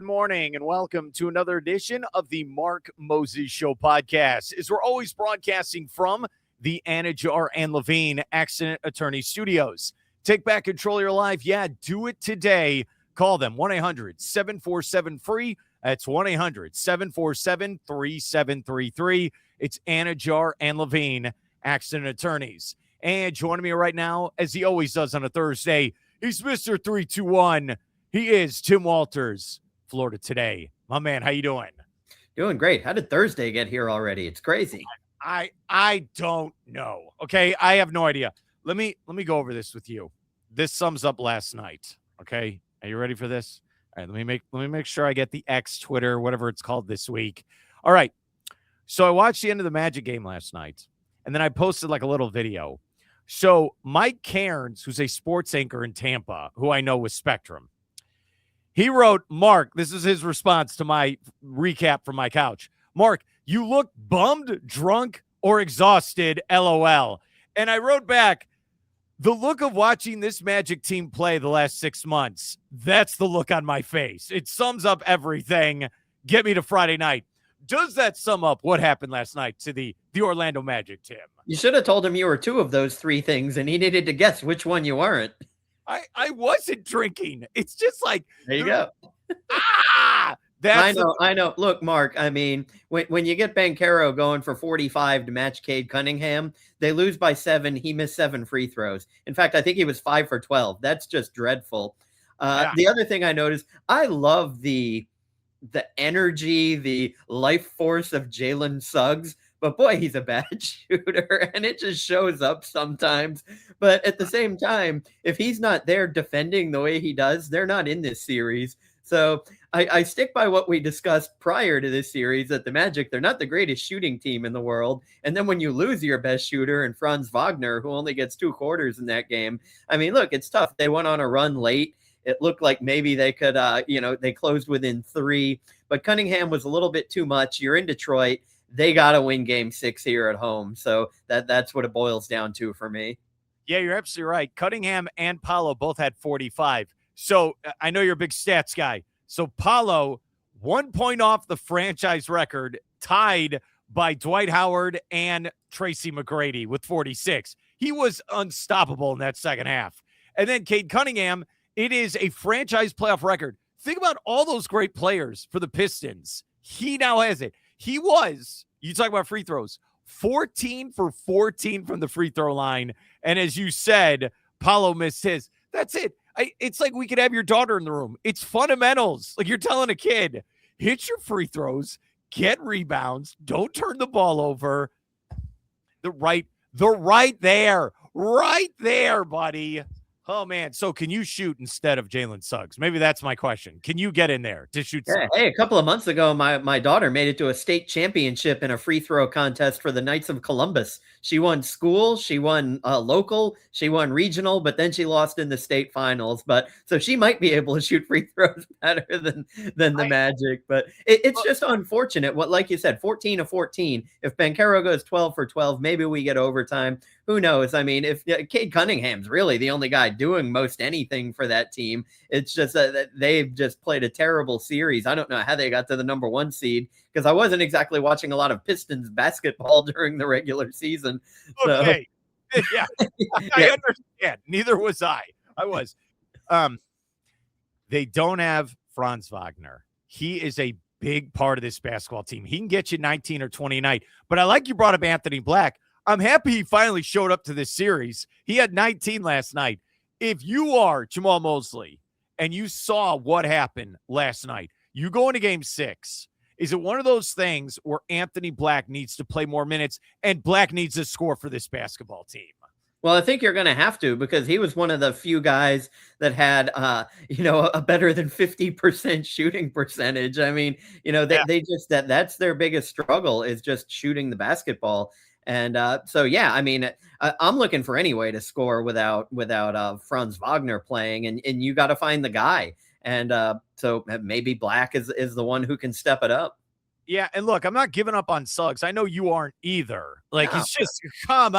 morning, and welcome to another edition of the Mark Moses Show podcast. As we're always broadcasting from the Anidjar and Levine Accident Attorney Studios. Take back control of your life. Yeah, do it today. Call them 1-800-747-FREE. That's 1-800-747-3733. It's Anidjar and Levine Accident Attorneys. And joining me right now, as he always does on a Thursday, he's Mr. 321. He is Tim Walters, Florida Today. My man, how you doing? Doing great. How did Thursday get here already? It's crazy. I don't know. Okay, I have no idea. Let me go over this with you. This sums up last night. Okay, are you ready for this? All right, let me make sure I get the X, Twitter, whatever it's called this week. All right. So I watched the end of the Magic game last night, and then I posted like a little video. So Mike Cairns, who's a sports anchor in Tampa, who I know with Spectrum, he wrote, Mark, this is his response to my recap from my couch. Mark, you look bummed, drunk, or exhausted, LOL. And I wrote back, the look of watching this Magic team play the last 6 months, that's the look on my face. It sums up everything. Get me to Friday night. Does that sum up what happened last night to the Orlando Magic, Tim? You should have told him you were two of those three things, and he needed to guess which one you weren't. I wasn't drinking. It's just like there you go. That's I know. Look, Mark, I mean, when you get Banchero going for 45 to match Cade Cunningham, they lose by 7. He missed 7 free throws. In fact, I think he was 5 for 12. That's just dreadful. The other thing I noticed, I love the energy, the life force of Jalen Suggs. But boy, he's a bad shooter, and it just shows up sometimes. But at the same time, if he's not there defending the way he does, they're not in this series. So I stick by what we discussed prior to this series that the Magic, they're not the greatest shooting team in the world. And then when you lose your best shooter and Franz Wagner, who only gets 2 quarters in that game, I mean, look, it's tough. They went on a run late. It looked like maybe they could, they closed within 3. But Cunningham was a little bit too much. You're in Detroit. They got to win game 6 here at home. So that's what it boils down to for me. Yeah, you're absolutely right. Cunningham and Paolo both had 45. So I know you're a big stats guy. So Paolo, 1 point off the franchise record, tied by Dwight Howard and Tracy McGrady with 46. He was unstoppable in that second half. And then Cade Cunningham, it is a franchise playoff record. Think about all those great players for the Pistons. He now has it. He was, you talk about free throws, 14 for 14 from the free throw line. And as you said, Paolo missed his. That's it. It's like we could have your daughter in the room. It's fundamentals. Like you're telling a kid, hit your free throws, get rebounds, don't turn the ball over. They're right there, buddy. Oh, man. So can you shoot instead of Jalen Suggs? Maybe that's my question. Can you get in there to shoot? Yeah, hey, a couple of months ago, my daughter made it to a state championship in a free throw contest for the Knights of Columbus. She won school, she won local, she won regional, but then she lost in the state finals. But so she might be able to shoot free throws better than the Magic. But it's just unfortunate. What, like you said, 14 of 14. If Banchero goes 12 for 12, maybe we get overtime. Who knows? I mean, if Cade Cunningham's really the only guy doing most anything for that team, it's just that they've just played a terrible series. I don't know how they got to the number 1 seed because I wasn't exactly watching a lot of Pistons basketball during the regular season. So. Okay. Yeah. I understand. Neither was I. I was. They don't have Franz Wagner. He is a big part of this basketball team. He can get you 19 or 20 a night. But I like you brought up Anthony Black. I'm happy he finally showed up to this series. He had 19 last night. If you are Jamal Mosley and you saw what happened last night, you go into game 6. Is it one of those things where Anthony Black needs to play more minutes and Black needs to score for this basketball team? Well, I think you're going to have to because he was one of the few guys that had, a better than 50% shooting percentage. I mean, they just that's their biggest struggle is just shooting the basketball. And I mean, I'm looking for any way to score without Franz Wagner playing, and you got to find the guy. And so maybe Black is the one who can step it up. Yeah, and look, I'm not giving up on Suggs. I know you aren't either. Like, it's just, come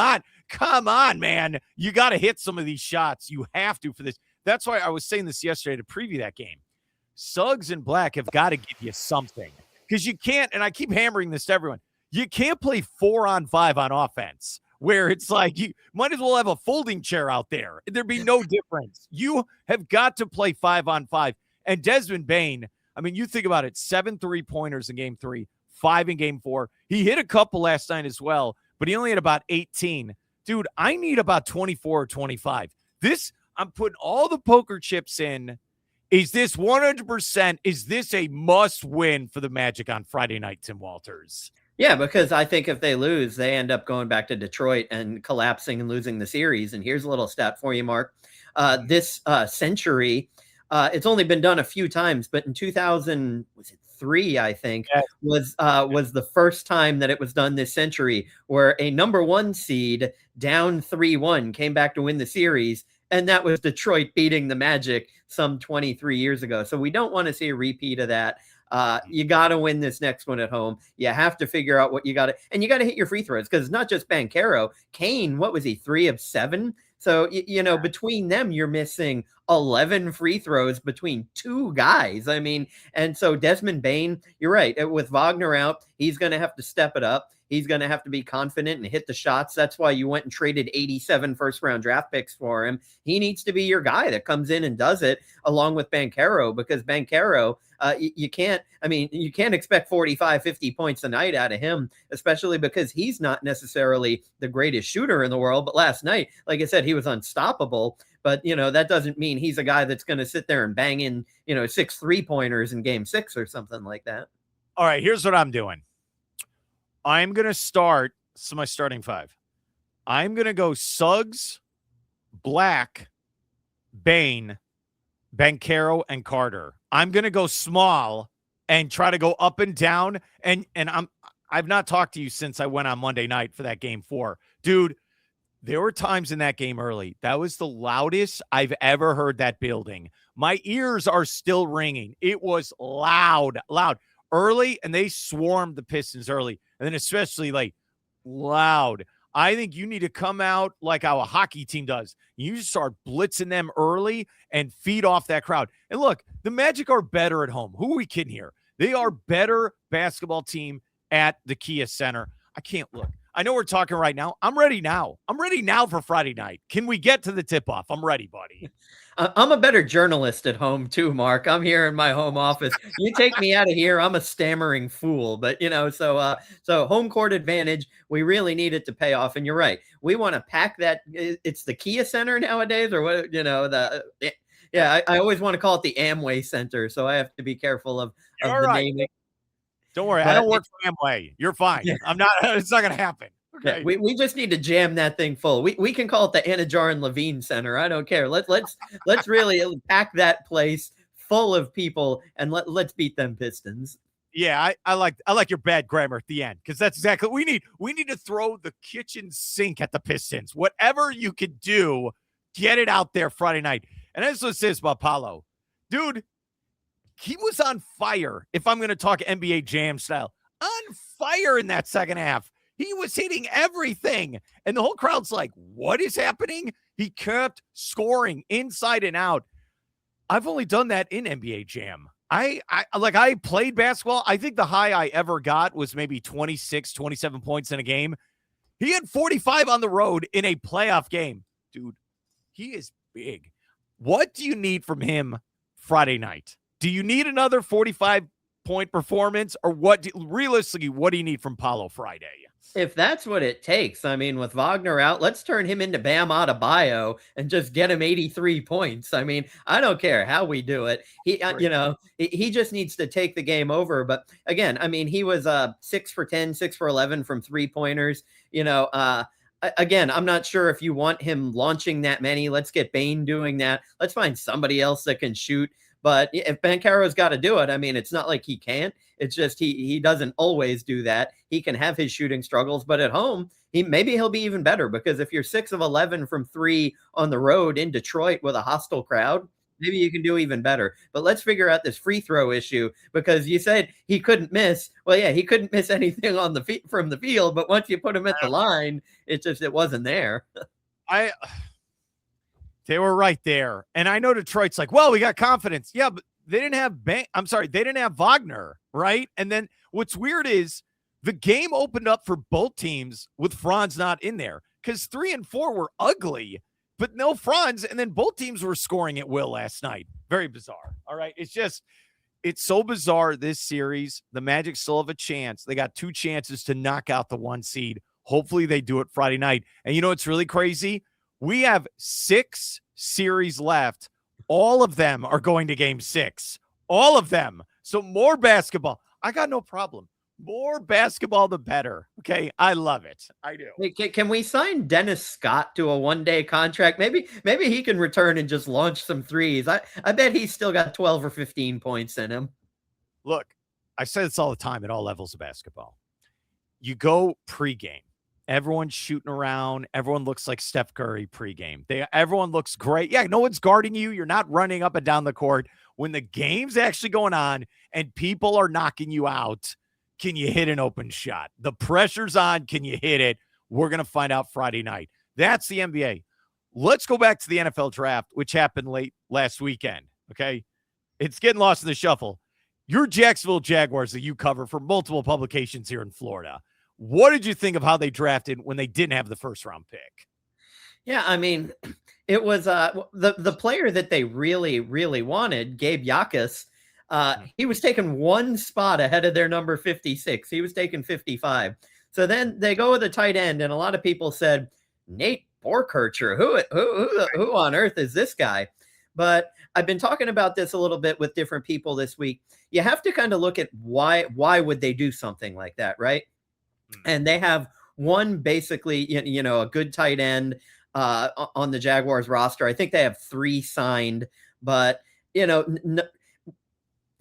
on, man. You got to hit some of these shots. You have to for this. That's why I was saying this yesterday to preview that game. Suggs and Black have got to give you something, because you can't, and I keep hammering this to everyone, you can't play 4-on-5 on offense where it's like you might as well have a folding chair out there. There'd be no difference. You have got to play 5-on-5. And Desmond Bane, I mean, you think about it, 7 3-pointers in game 3, 5 in game 4. He hit a couple last night as well, but he only had about 18. Dude, I need about 24 or 25. I'm putting all the poker chips in. Is this 100%? Is this a must win for the Magic on Friday night, Tim Walters? Yeah, because I think if they lose, they end up going back to Detroit and collapsing and losing the series. And here's a little stat for you, Mark. This century, it's only been done a few times, but in 2003, I think, was the first time that it was done this century, where a number 1 seed down 3-1 came back to win the series. And that was Detroit beating the Magic some 23 years ago. So we don't want to see a repeat of that. You got to win this next one at home. You have to figure out what you got to, and you got to hit your free throws, because it's not just Banchero. Kane, what was he, 3 of 7? So, between them, you're missing 11 free throws between 2 guys. I mean, and so Desmond Bane, you're right. With Wagner out, he's going to have to step it up. He's going to have to be confident and hit the shots. That's why you went and traded 87 first-round draft picks for him. He needs to be your guy that comes in and does it along with Banchero, because Banchero, you can't expect 45, 50 points a night out of him, especially because he's not necessarily the greatest shooter in the world. But last night, like I said, he was unstoppable. But, that doesn't mean he's a guy that's going to sit there and bang in, 6 3-pointers in game 6 or something like that. All right, here's what I'm doing. I'm going to start, this is my starting 5. I'm going to go Suggs, Black, Bane, Banchero, and Carter. I'm going to go small and try to go up and down. And I've not talked to you since I went on Monday night for that game 4. Dude, there were times in that game early. That was the loudest I've ever heard that building. My ears are still ringing. It was loud early, and they swarmed the Pistons early. And then especially like loud. I think you need to come out like how a hockey team does. You start blitzing them early and feed off that crowd. And look, the Magic are better at home. Who are we kidding here? They are better basketball team at the Kia Center. I can't look. I know we're talking right now. I'm ready now. I'm ready now for Friday night. Can we get to the tip-off? I'm ready, buddy. I'm a better journalist at home too, Mark. I'm here in my home office. You take me out of here, I'm a stammering fool. But so home court advantage, we really need it to pay off. And you're right. We want to pack that. It's the Kia Center nowadays, or what? I always want to call it the Amway Center, so I have to be careful of the naming. Don't worry, I don't work for Amway. You're fine. Yeah. I'm not. It's not going to happen. Okay. Yeah, we just need to jam that thing full. We can call it the Anidjar and Levine Center. I don't care. Let's really pack that place full of people and let's beat them Pistons. Yeah, I like your bad grammar at the end, because that's exactly what we need. We need to throw the kitchen sink at the Pistons. Whatever you could do, get it out there Friday night. And that's what it says about Paolo. Dude, he was on fire, if I'm going to talk NBA Jam style. On fire in that second half. He was hitting everything. And the whole crowd's like, what is happening? He kept scoring inside and out. I've only done that in NBA Jam. I played basketball. I think the high I ever got was maybe 26, 27 points in a game. He had 45 on the road in a playoff game. Dude, he is big. What do you need from him Friday night? Do you need another 45-point performance, or realistically, what do you need from Paolo Friday? If that's what it takes, I mean, with Wagner out, let's turn him into Bam Adebayo and just get him 83 points. I mean, I don't care how we do it. He just needs to take the game over. But again, I mean, he was 6 for 10, 6 for 11 from 3-pointers. Again, I'm not sure if you want him launching that many. Let's get Bane doing that. Let's find somebody else that can shoot. But if Banchero's got to do it, I mean, it's not like he can't. It's just he doesn't always do that. He can have his shooting struggles, but at home, he'll be even better, because if you're 6 of 11 from 3 on the road in Detroit with a hostile crowd, maybe you can do even better. But let's figure out this free throw issue, because you said he couldn't miss. Well, yeah, he couldn't miss anything on from the field, but once you put him at the line, it wasn't there. They were right there. And I know Detroit's like, well, we got confidence. Yeah, but they didn't have they didn't have Wagner, right? And then what's weird is the game opened up for both teams with Franz not in there because 3 and 4 were ugly, but no Franz, and then both teams were scoring at will last night. Very bizarre. All right, it's so bizarre this series. The Magic still have a chance. They got 2 chances to knock out the 1 seed. Hopefully they do it Friday night. And you know what's really crazy? We have 6 series left. All of them are going to game 6. All of them. So more basketball. I got no problem. More basketball, the better. Okay. I love it. I do. Hey, can we sign Dennis Scott to a 1-day contract? Maybe he can return and just launch some threes. I bet he's still got 12 or 15 points in him. Look, I say this all the time at all levels of basketball. You go pregame. Everyone's shooting around. Everyone looks like Steph Curry pregame. Everyone looks great. Yeah, no one's guarding you. You're not running up and down the court. When the game's actually going on and people are knocking you out, can you hit an open shot? The pressure's on. Can you hit it? We're going to find out Friday night. That's the NBA. Let's go back to the NFL draft, which happened late last weekend, okay? It's getting lost in the shuffle. Your Jacksonville Jaguars that you cover for multiple publications here in Florida. What did you think of how they drafted when they didn't have the first-round pick? Yeah, I mean, it was the player that they really, really wanted, Gabe Yakas. He was taken 1 spot ahead of their number 56. He was taken 55. So then they go with a tight end, and a lot of people said, Nate Borkircher, who on earth is this guy? But I've been talking about this a little bit with different people this week. You have to kind of look at why would they do something like that, right? And they have one basically, a good tight end on the Jaguars roster. I think they have 3 signed, but the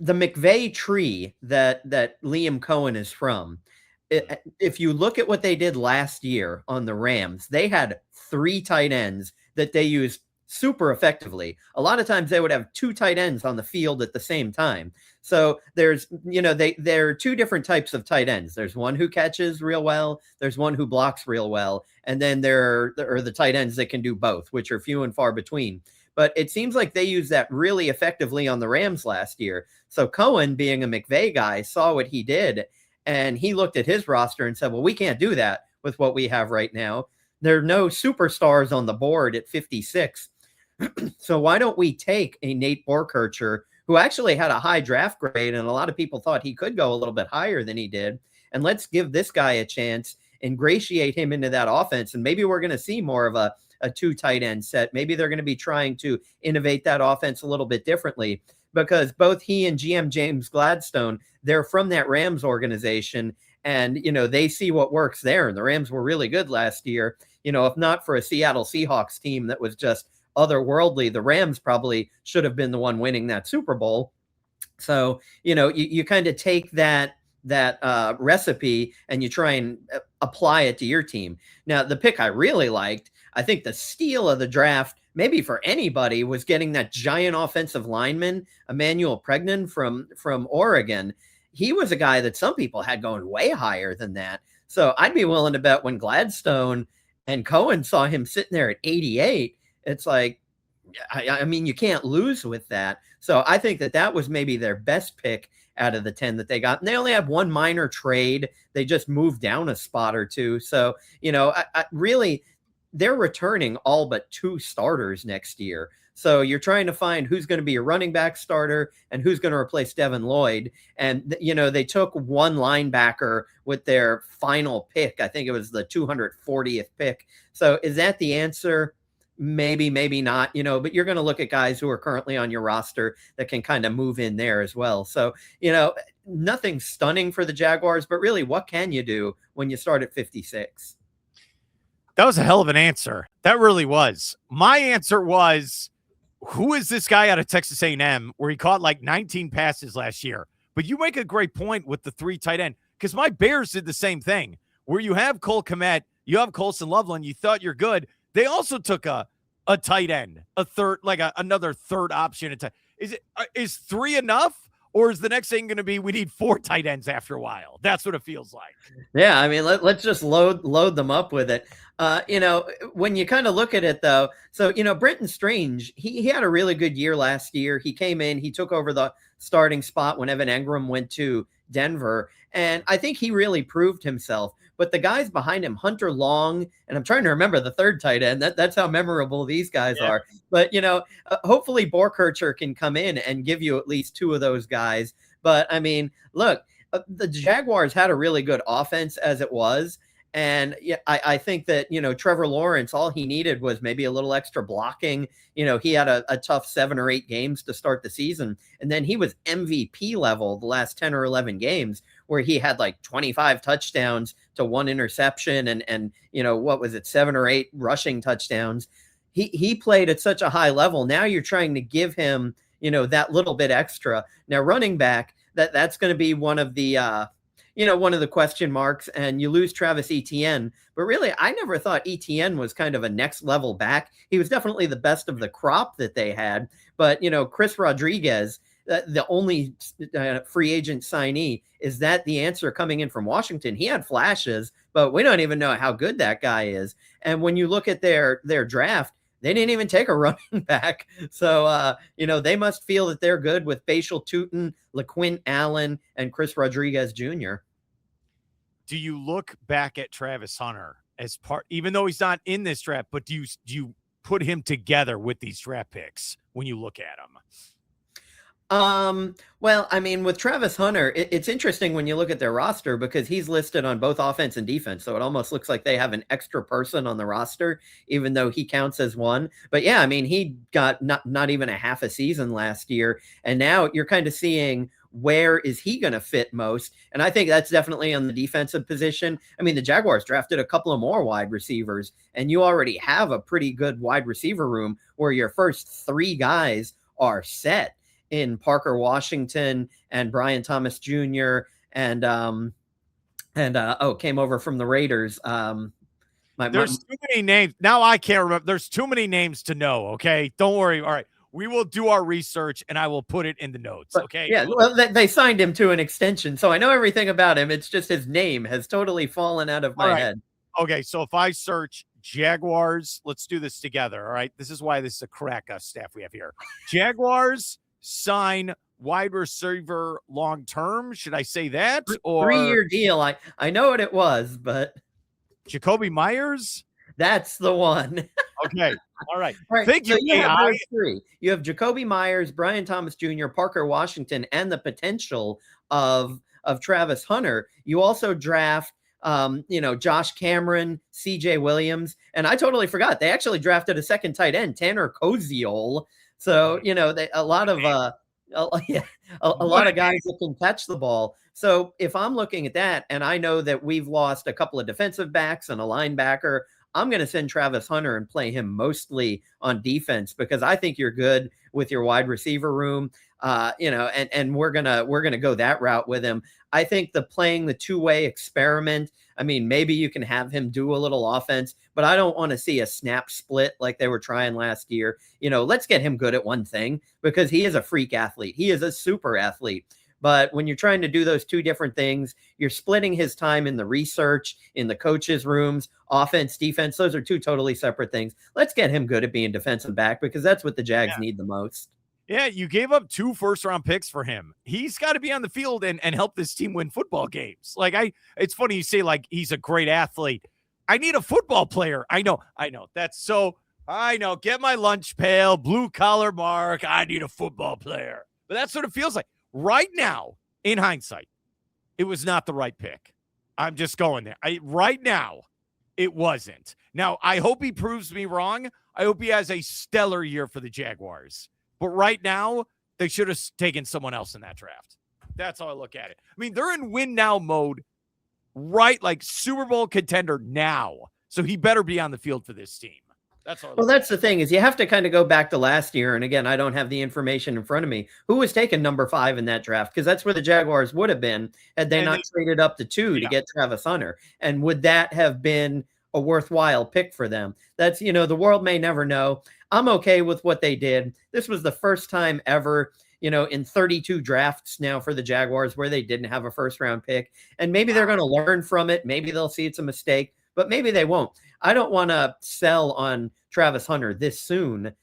McVay tree that Liam Cohen is from. If you look at what they did last year on the Rams, they had 3 tight ends that they used super effectively. A lot of times they would have 2 tight ends on the field at the same time. So there's, there are 2 different types of tight ends. There's one who catches real well. There's one who blocks real well. And then there are the tight ends that can do both, which are few and far between. But it seems like they used that really effectively on the Rams last year. So Cohen, being a McVay guy, saw what he did, and he looked at his roster and said, well, we can't do that with what we have right now. There are no superstars on the board at 56. So why don't we take a Nate Borkircher, who actually had a high draft grade, and a lot of people thought he could go a little bit higher than he did, and let's give this guy a chance, ingratiate him into that offense, and maybe we're going to see more of a 2 tight end set. Maybe they're going to be trying to innovate that offense a little bit differently, because both he and GM James Gladstone, they're from that Rams organization, and they see what works there. And the Rams were really good last year. If not for a Seattle Seahawks team that was just otherworldly, the Rams probably should have been the one winning that Super Bowl. So, you kind of take that recipe and you try and apply it to your team. Now, the pick I really liked, I think the steal of the draft, maybe for anybody, was getting that giant offensive lineman, Emmanuel Pregnon from Oregon. He was a guy that some people had going way higher than that. So I'd be willing to bet when Gladstone and Cohen saw him sitting there at 88, it's like, I mean, you can't lose with that. So I think that was maybe their best pick out of the 10 that they got. And they only have 1 minor trade. They just moved down a spot or 2. So, I really, they're returning all but 2 starters next year. So you're trying to find who's going to be a running back starter and who's going to replace Devin Lloyd. And, they took 1 linebacker with their final pick. I think it was the 240th pick. So is that the answer? Maybe, maybe not, but you're going to look at guys who are currently on your roster that can kind of move in there as well. So, nothing stunning for the Jaguars, but really, what can you do when you start at 56? That was a hell of an answer. That really was. My answer was, who is this guy out of Texas A&M where he caught like 19 passes last year? But you make a great point with the 3 tight end, because my Bears did the same thing where you have Cole Kmet, you have Colson Loveland, you thought you're good. They also took a tight end, a third, like another third option. Is 3 enough, Or is the next thing going to be we need 4 tight ends after a while? That's what it feels like. Yeah, I mean, let's just load them up with it. When you kind of look at it, though, so, Brenton Strange, he had a really good year last year. He came in, he took over the starting spot when Evan Engram went to Denver, and I think he really proved himself. But the guys behind him, Hunter Long, and I'm trying to remember the third tight end. That's how memorable these guys are. But, hopefully Borkircher can come in and give you at least 2 of those guys. But, I mean, look, the Jaguars had a really good offense as it was. And yeah, I think that, Trevor Lawrence, all he needed was maybe a little extra blocking. He had a tough 7 or 8 games to start the season. And then he was MVP level the last 10 or 11 games, where he had like 25 touchdowns to 1 interception and what was it, 7 or 8 rushing touchdowns. He played at such a high level. Now you're trying to give him, that little bit extra. Now running back, that's going to be one of the one of the question marks, and you lose Travis Etienne. But really, I never thought Etienne was kind of a next level back. He was definitely the best of the crop that they had. But, Chris Rodriguez, the only free agent signee, is that the answer coming in from Washington? He had flashes, but we don't even know how good that guy is. And when you look at their draft, they didn't even take a running back. So, they must feel that they're good with Bashal Tutin, LaQuint Allen, and Chris Rodriguez Jr. Do you look back at Travis Hunter as part, even though he's not in this draft, but do you put him together with these draft picks when you look at him? Well, I mean, with Travis Hunter, it's interesting when you look at their roster because he's listed on both offense and defense. So it almost looks like they have an extra person on the roster, even though he counts as one. But yeah, I mean, he got not even a half a season last year. And now you're kind of seeing where is he going to fit most. And I think that's definitely on the defensive position. I mean, the Jaguars drafted a couple of more wide receivers, and you already have a pretty good wide receiver room where your first 3 guys are set in Parker Washington and Brian Thomas Jr. and came over from the Raiders. There's too many names. Now I can't remember. There's too many names to know. Okay. Don't worry. All right. We will do our research and I will put it in the notes. Okay. Yeah. Well, they signed him to an extension, so I know everything about him. It's just his name has totally fallen out of my head. Okay. So if I search Jaguars, let's do this together. All right. This is why this is a crack staff we have here. Jaguars sign wide receiver long-term. Should I say that? Or 3-year deal. I know what it was, but Jacoby Myers? That's the one. Okay. All right. Thank you. You have those 3. You have Jacoby Myers, Brian Thomas Jr., Parker Washington, and the potential of Travis Hunter. You also draft Josh Cameron, CJ Williams, and I totally forgot. They actually drafted a second tight end, Tanner Koziol. So, a lot of guys that can catch the ball. So if I'm looking at that and I know that we've lost a couple of defensive backs and a linebacker, I'm going to send Travis Hunter and play him mostly on defense because I think you're good with your wide receiver room. And we're going to go that route with him. I think playing the 2-way experiment, I mean, maybe you can have him do a little offense, but I don't want to see a snap split like they were trying last year. Let's get him good at one thing because he is a freak athlete. He is a super athlete. But when you're trying to do those 2 different things, you're splitting his time in the research, in the coaches' rooms, offense, defense. Those are 2 totally separate things. Let's get him good at being defensive back because that's what the Jags need the most. Yeah, you gave up 2 first-round picks for him. He's got to be on the field and help this team win football games. It's funny you say he's a great athlete. I need a football player. I know. That's so. I know. Get my lunch pail, blue collar mark. I need a football player. But that's what it feels like right now. In hindsight, it was not the right pick. I'm just going there. Right now, it wasn't. Now I hope he proves me wrong. I hope he has a stellar year for the Jaguars. But right now, they should have taken someone else in that draft. That's how I look at it. I mean, they're in win now mode, right? Like Super Bowl contender now. So he better be on the field for this team. That's all. Well, that's the thing is you have to kind of go back to last year. And again, I don't have the information in front of me. Who was taken number 5 in that draft? Because that's where the Jaguars would have been had they not traded up to 2 to get Travis Hunter. And would that have been a worthwhile pick for them? That's, the world may never know. I'm okay with what they did. This was the first time ever in 32 drafts now for the Jaguars where they didn't have a first round pick. And maybe they're going to learn from it. Maybe they'll see it's a mistake, but maybe they won't. I don't want to sell on Travis Hunter this soon.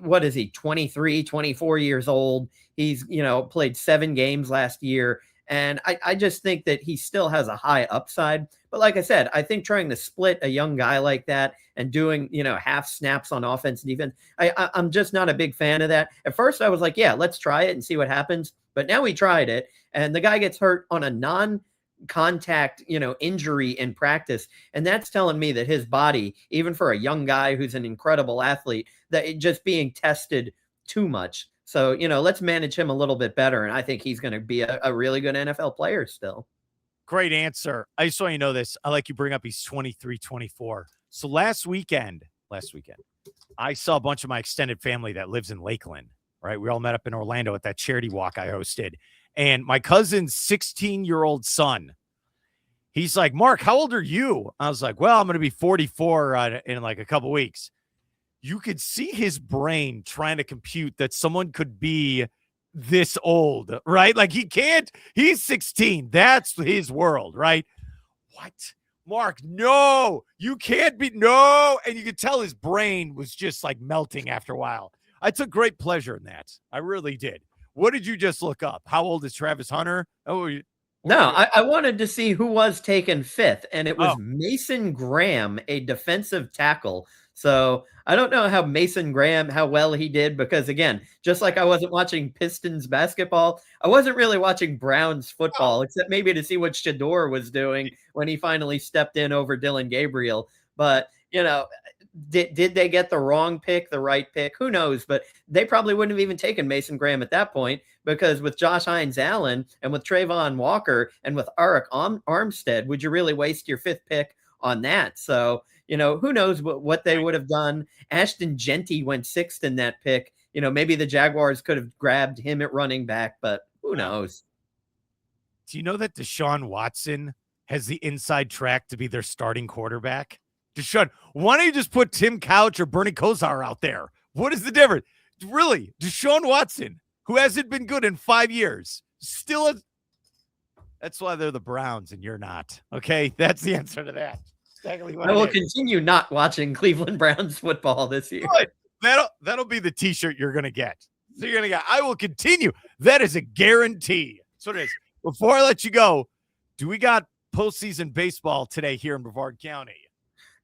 What is he, 23, 24 years old? He's, played 7 games last year. And I just think that he still has a high upside. But like I said, I think trying to split a young guy like that and doing, half snaps on offense and defense, I'm just not a big fan of that. At first, I was like, yeah, let's try it and see what happens. But now we tried it, and the guy gets hurt on a non-contact, injury in practice. And that's telling me that his body, even for a young guy who's an incredible athlete, that it just being tested too much. So, let's manage him a little bit better. And I think he's going to be a really good NFL player still. Great answer. I just want you to know this. I like you bring up he's 23, 24. So last weekend, I saw a bunch of my extended family that lives in Lakeland, right? We all met up in Orlando at that charity walk I hosted. And my cousin's 16-year-old son, he's like, Mark, how old are you? I was like, well, I'm going to be 44 in like a couple weeks. You could see his brain trying to compute that someone could be this old, right? Like he's 16. That's his world, right? What? Mark, no, you can't be, no. And you could tell his brain was just like melting after a while. I took great pleasure in that. I really did. What did you just look up? How old is Travis Hunter? I wanted to see who was taken 5th, and it was Mason Graham, a defensive tackle. So I don't know how well he did, because again, just like I wasn't watching Pistons basketball, I wasn't really watching Browns football, except maybe to see what Shador was doing when he finally stepped in over Dylan Gabriel. But, did they get the wrong pick, the right pick? Who knows? But they probably wouldn't have even taken Mason Graham at that point, because with Josh Hines-Allen and with Trayvon Walker and with Arik Armstead, would you really waste your 5th pick on that? So, who knows what they would have done. Ashton Genty went 6th in that pick. Maybe the Jaguars could have grabbed him at running back, but who knows? Do you know that Deshaun Watson has the inside track to be their starting quarterback? Deshaun, why don't you just put Tim Couch or Bernie Kosar out there? What is the difference? Really, Deshaun Watson, who hasn't been good in 5 years, that's why they're the Browns and you're not. Okay, that's the answer to that. Exactly what I will continue not watching Cleveland Browns football this year. Good. That'll be the T-shirt you're gonna get. So you're gonna get. I will continue. That is a guarantee. That's what it is. Before I let you go, do we got postseason baseball today here in Brevard County?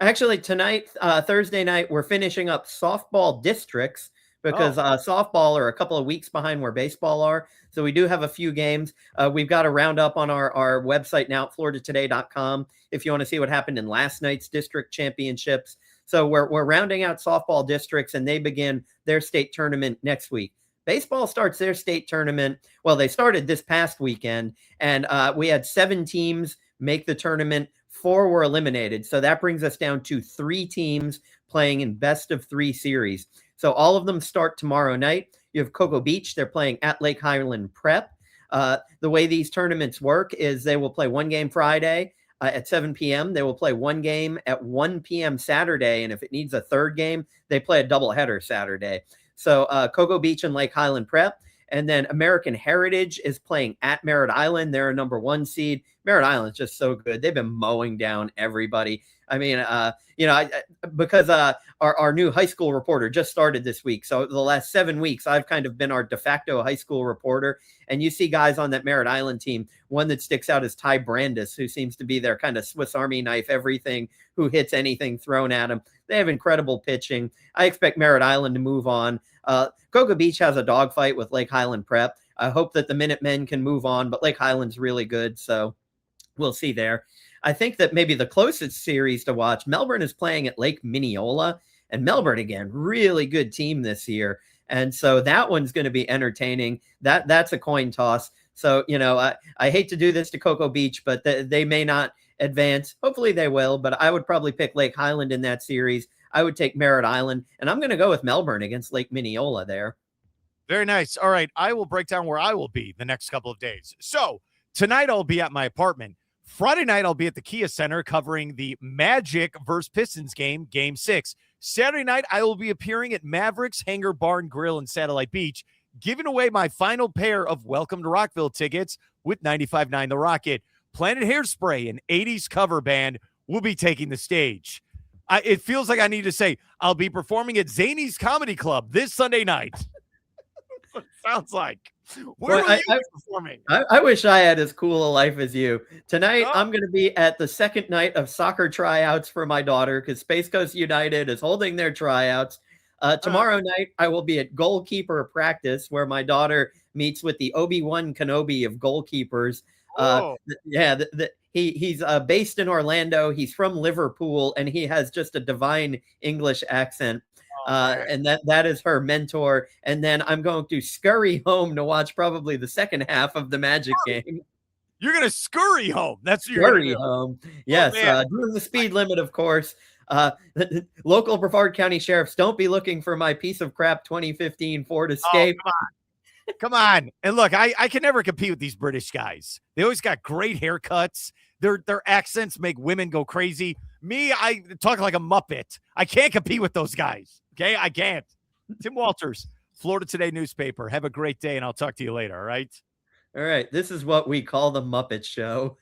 Actually, tonight, Thursday night, we're finishing up softball districts, because softball are a couple of weeks behind where baseball are. So we do have a few games. We've got a roundup on our website now at floridatoday.com if you want to see what happened in last night's district championships. So we're rounding out softball districts, and they begin their state tournament next week. Baseball starts their state tournament. Well, they started this past weekend, and we had 7 teams make the tournament. 4 were eliminated. So that brings us down to 3 teams playing in best of 3 series. So all of them start tomorrow night. You have Cocoa Beach. They're playing at Lake Highland Prep. The way these tournaments work is they will play 1 game Friday at 7 p.m. They will play 1 game at 1 p.m. Saturday. And if it needs a 3rd game, they play a doubleheader Saturday. So Cocoa Beach and Lake Highland Prep. And then American Heritage is playing at Merritt Island. They're a number 1 seed. Merritt Island's just so good. They've been mowing down everybody. I mean, because our new high school reporter just started this week. So the last 7 weeks, I've kind of been our de facto high school reporter. And you see guys on that Merritt Island team. One that sticks out is Ty Brandis, who seems to be their kind of Swiss Army knife, everything, who hits anything thrown at him. They have incredible pitching. I expect Merritt Island to move on. Cocoa Beach has a dogfight with Lake Highland Prep. I hope that the Minutemen can move on, but Lake Highland's really good. So we'll see there. I think that maybe the closest series to watch, Melbourne is playing at Lake Mineola, and Melbourne, again, really good team this year. And so that one's going to be entertaining. That's a coin toss. So, I hate to do this to Cocoa Beach, but they may not advance. Hopefully they will, but I would probably pick Lake Highland in that series. I would take Merritt Island, and I'm going to go with Melbourne against Lake Mineola there. Very nice. All right. I will break down where I will be the next couple of days. So tonight I'll be at my apartment. Friday night I'll be at the Kia Center covering the Magic versus Pistons game 6. Saturday night, I will be appearing at Mavericks Hangar Barn Grill in Satellite Beach, giving away my final pair of Welcome to Rockville tickets with 95.9 The Rocket. Planet Hairspray, an 80s cover band, will be taking the stage. It feels like I need to say, I'll be performing at Zany's Comedy Club this Sunday night. Sounds like. Where will you be performing? I wish I had as cool a life as you. Tonight, I'm going to be at the second night of soccer tryouts for my daughter because Space Coast United is holding their tryouts. Tomorrow night, I will be at goalkeeper practice where my daughter meets with the Obi-Wan Kenobi of goalkeepers. He's based in Orlando. He's from Liverpool, and he has just a divine English accent. And that is her mentor. And then I'm going to scurry home to watch probably the second half of the Magic game. You're going to scurry home. That's your scurry home. Yes. Doing the speed limit, of course. Local Brevard County sheriffs, don't be looking for my piece of crap 2015 Ford Escape. Oh, come on. And look, I can never compete with these British guys. They always got great haircuts. Their accents make women go crazy. Me, I talk like a Muppet. I can't compete with those guys. Okay, I can't. Tim Walters, Florida Today newspaper. Have a great day, and I'll talk to you later, all right? All right, this is what we call the Muppet Show.